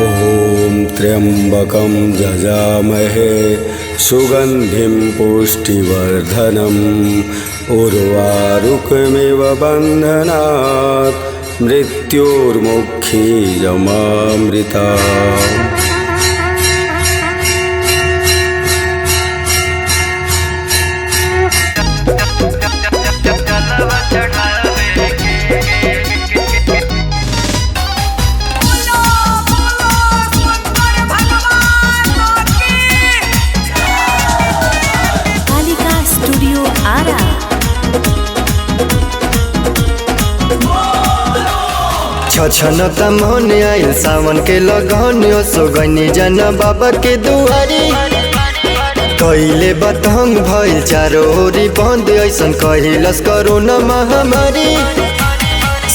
ॐ त्र्यम्बकं जजामहे सुगन्धिं पुष्टिवर्धनम् उर्वारुकमिव बन्धनात् मृत्युर्मुक्षीयमामृतात्। छछनता मन आइल सावन के लगन सोगनी जन बाबा के दुआरी कैले बतंग भइल चारों ओरी बंद ऐसन कहिलस कोरोना महामारी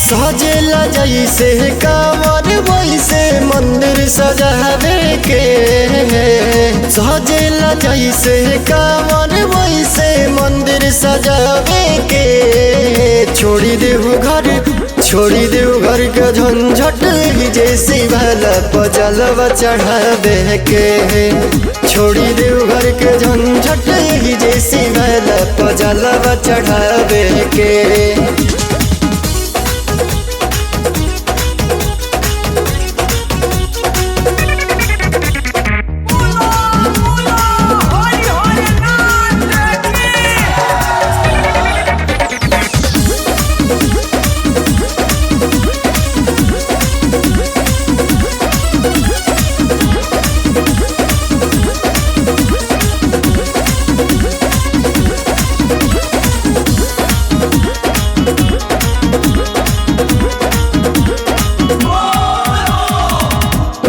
सजेला जैसे कांवर वैसे मंदिर सजावे के सजेला जैसे कांवर वैसे मंदिर सजावे के छोड़ी देव घर के झंझट जैसी भला पजलवा चढ़ावे के छोड़ी देव घर के झंझट जैसी भला पजलवा चढ़ावे के।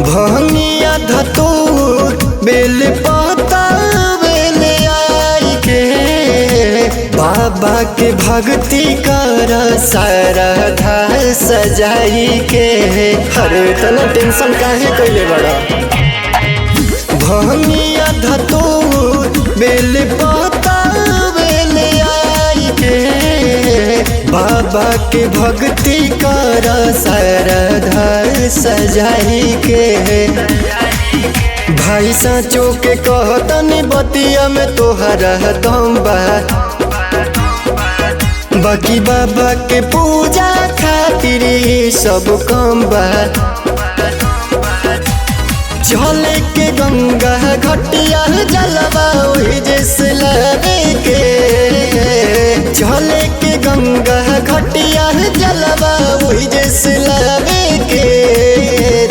भंगिया धतूर बेल पाता बेल आई के बाबा के भक्ति कर सारा धार सजाई के। अरे तना टेंशन काहे कैले बड़ा भंगिया धतूर बेल पाता बेल आई के बाबा के भक्ति कर सरधा सजाई के। भाई साचो के कहतनी बतिया में तोहरा दम बा बाकी बाबा के पूजा खातिर सब कम बा चले के गंगा घटिया जलवा वही जैसे लगे के चले के गंगा घटिया जलवा वही जैसे लगे के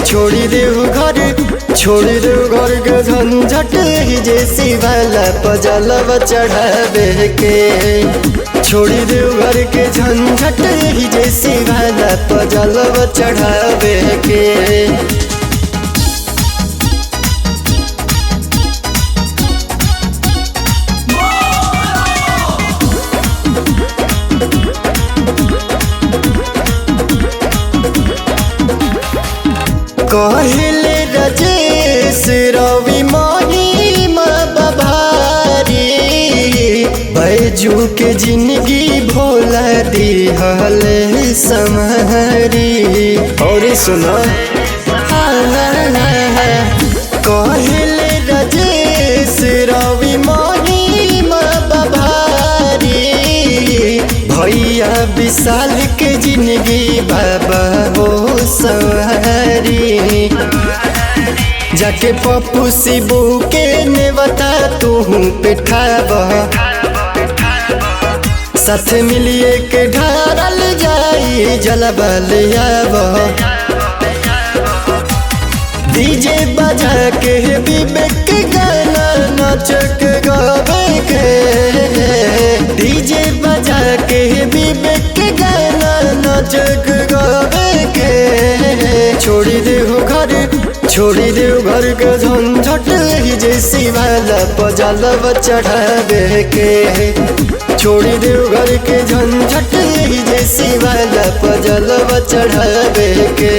छोड़ी देव घर के झंझट जैसी वाला पजलवा चढ़ावे के छोड़ी देव घर के झंझट जैसी वाला पजलवा चढ़ावे के। कहले राजेश रवि महिमा बभारी बैजू के जिंदगी भोला दिहले समहरी। और सुना कहले राजेश रवि महिमा बभारी भैया विशाल के जिंदगी बाबा हो सवारी जाके पप्पू शिबू के नेवता तू पिठाबा साथ मिलिए के ढारल जाई जलवा ले आबा डीजे बजा के विवेक के गाना नाच के गावे के डीजे बजा के विवेक के गाना नाच के गावे के छोड़ी देव घर के झंझट जैसी वाला पजलवा चढ़ावे के छोड़ी देव घर के झंझट जैसी वाला पजलवा चढ़ावे के।